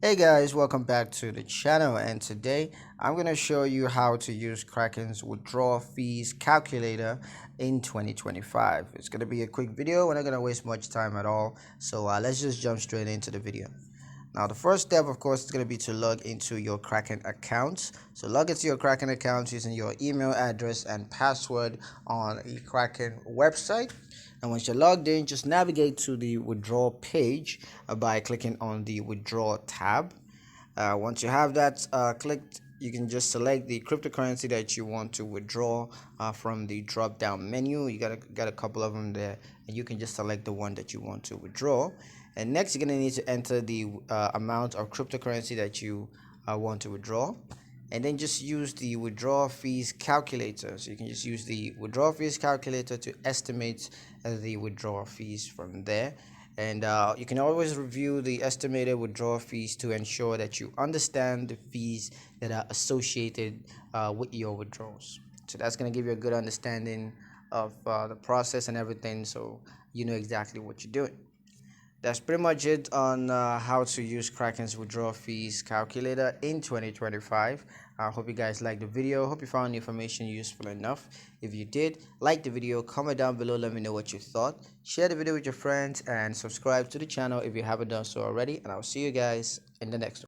Hey guys, welcome back to the channel, and today I'm going to show you how to use Kraken's withdrawal fees calculator in 2025. It's going to be a quick video. We're not going to waste much time at all, so let's just jump straight into the video. Now the first step, of course, is going to be to log into your Kraken account. So log into your Kraken account using your email address and password on a Kraken website. And once you're logged in, just navigate to the withdrawal page by clicking on the withdraw tab. Once you have that clicked, you can just select the cryptocurrency that you want to withdraw from the drop down menu. You got a couple of them there, and you can just select the one that you want to withdraw. And next, you're going to need to enter the amount of cryptocurrency that you want to withdraw, and then just use the withdrawal fees calculator. So you can just use the withdrawal fees calculator to estimate the withdrawal fees from there. And you can always review the estimated withdrawal fees to ensure that you understand the fees that are associated with your withdrawals. So that's going to give you a good understanding of the process and everything, so you know exactly what you're doing. That's pretty much it on how to use Kraken's withdrawal fees calculator in 2025. I hope you guys liked the video. Hope you found the information useful enough. If you did, like the video, comment down below, let me know what you thought. Share the video with your friends and subscribe to the channel if you haven't done so already. And I'll see you guys in the next one.